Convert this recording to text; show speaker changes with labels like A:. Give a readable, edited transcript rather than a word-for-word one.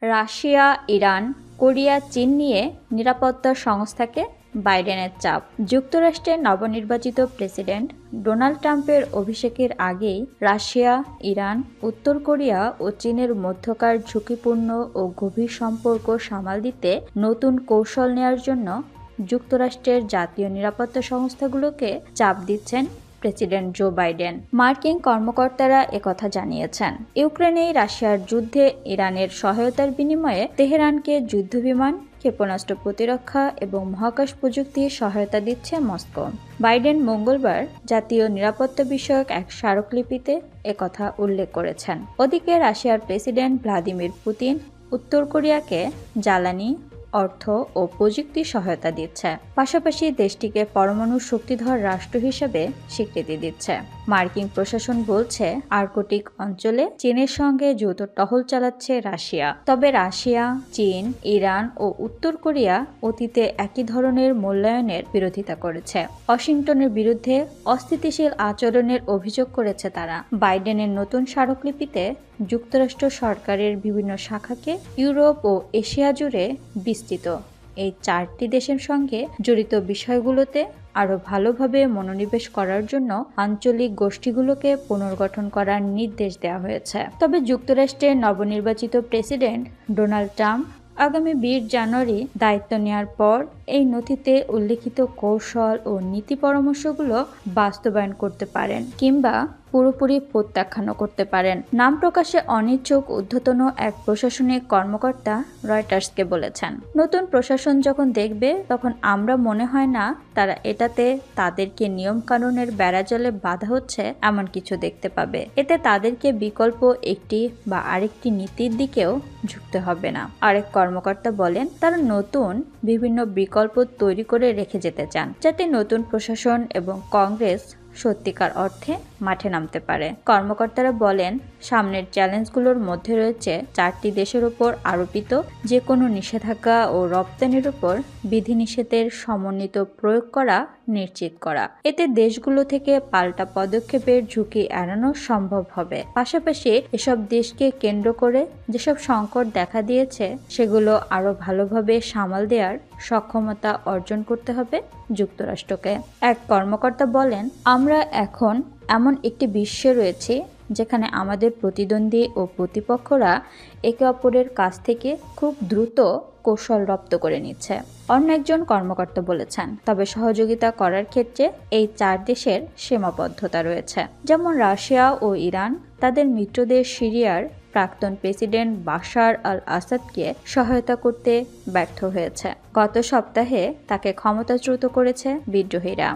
A: Russia, Iran, Korea, চীন নিয়ে নিরাপত্তা সংস্থাকে বাইডেনের চাপ। যুক্তরাষ্ট্রের নবনির্বাচিত প্রেসিডেন্ট ডোনাল্ড ট্রাম্পের অভিষেকের আগেই রাশিয়া, ইরান, উত্তর কোরিয়া ও চীনের মধ্যকার ঝুঁকিপূর্ণ ও গভীর সম্পর্ক সামাল দিতে নতুন কৌশল নেয়ার জন্য যুক্তরাষ্ট্রের জাতীয় নিরাপত্তা সংস্থাগুলোকে চাপ দিচ্ছেন প্রেসিডেন্ট জো বাইডেন। মার্কিন কর্মকর্তারা একথা জানিয়েছেন। ইউক্রেনেই রাশিয়ার যুদ্ধে ইরানের সহায়তার বিনিময়ে তেহরানকে যুদ্ধবিমান, ক্ষেপণাস্ত্র প্রতিরক্ষা এবং মহাকাশ প্রযুক্তি সহায়তা দিচ্ছে মস্কো। বাইডেন মঙ্গলবার জাতীয় নিরাপত্তা বিষয়ক এক স্মারকলিপিতে একথা উল্লেখ করেছেন। ওদিকে রাশিয়ার প্রেসিডেন্ট ভ্লাদিমির পুতিন উত্তর কোরিয়াকে জ্বালানি, অর্থ ও প্রযুক্তি সহায়তা দিচ্ছে, পাশাপাশি দেশটিকে পরমাণু শক্তিধর রাষ্ট্র হিসেবে স্বীকৃতি দিচ্ছে। মার্কিন প্রশাসন বলছে আর্কটিক অঞ্চলে চীনের সঙ্গে যৌথ টহল চালাচ্ছে রাশিয়া। তবে রাশিয়া, চীন, ইরান ও উত্তর কোরিয়া অতীতে একই ধরনের মূল্যায়নের বিরোধিতা করেছে। ওয়াশিংটনের বিরুদ্ধে অস্থিতিশীল আচরণের অভিযোগ করেছে তারা। বাইডেনের নতুন স্মারকলিপিতে যুক্তরাষ্ট্র সরকারের বিভিন্ন শাখাকে ইউরোপ ও এশিয়া জুড়ে বিস্তৃত এই 4টি দেশের সঙ্গে জড়িত বিষয়গুলোতে আরও ভালোভাবে মনোনিবেশ করার জন্য আঞ্চলিক গোষ্ঠীগুলোকে পুনর্গঠন করার নির্দেশ দেওয়া হয়েছে। তবে যুক্তরাষ্ট্রের নবনির্বাচিত প্রেসিডেন্ট ডোনাল্ড ট্রাম্প আগামী 20 জানুয়ারি দায়িত্ব নেওয়ার পর এই নথিতে উল্লেখিত কৌশল ও নীতি পরামর্শগুলো বাস্তবায়ন করতে পারেন কিংবা পুরোপুরি প্রত্যাখ্যানও করতে পারেন। নাম প্রকাশে অনিচ্ছুক ঊর্ধ্বতন এক প্রশাসনিক কর্মকর্তা রয়টার্সকে বলেছেন, নতুন প্রশাসন যখন দেখবে তখন আমরা মনে হয় না তারা এটাতে তাদেরকে নিয়মকানুনের বেড়াজালে বাধা হচ্ছে এমন কিছু দেখতে পাবে। এতে তাদেরকে বিকল্প একটি বা আরেকটি নীতির দিকেও ঝুঁকতে হবে না। আরেক কর্মকর্তা বলেন, তারা নতুন বিভিন্ন বিকল্প তৈরি করে রেখে যেতে চান, যাতে নতুন প্রশাসন এবং কংগ্রেস সত্যিকার অর্থে মাঠে নামতে পারে। কর্মকর্তারা বলেন, সামনের চ্যালেঞ্জগুলোর মধ্যে রয়েছে 4টি দেশের উপর আরোপিত যে কোনো নিষেধাজ্ঞা ও রপ্তানির উপর বিধিনিষেধের সমন্বিত প্রয়োগ করা নিশ্চিত করা। এতে দেশগুলো থেকে পাল্টা পদক্ষেপের ঝুঁকি এড়ানো সম্ভব হবে। পাশাপাশি এসব দেশকে কেন্দ্র করে যেসব সংকট দেখা দিয়েছে সেগুলো আরও ভালোভাবে সামাল দেওয়ার সক্ষমতা অর্জন করতে হবে যুক্তরাষ্ট্রকে। এক কর্মকর্তা বলেন, আমরা এখন এমন একটি বিশ্বে রয়েছে যেখানে আমাদের প্রতিদ্বন্দ্বী ও প্রতিপক্ষরা একে অপরের কাছ থেকে খুব দ্রুত কৌশল রপ্ত করে নিচ্ছে। অন্য একজন কর্মকর্তা বলেছেন, তবে সহযোগিতা করার ক্ষেত্রে এই 4 দেশের সীমাবদ্ধতা রয়েছে। যেমন রাশিয়া ও ইরান তাদের মিত্রদের সিরিয়ার প্রাক্তন প্রেসিডেন্ট বাশার আল আসাদকে সহায়তা করতে ব্যর্থ হয়েছে। গত সপ্তাহে তাকে ক্ষমতাচ্যুত করেছে বিদ্রোহীরা।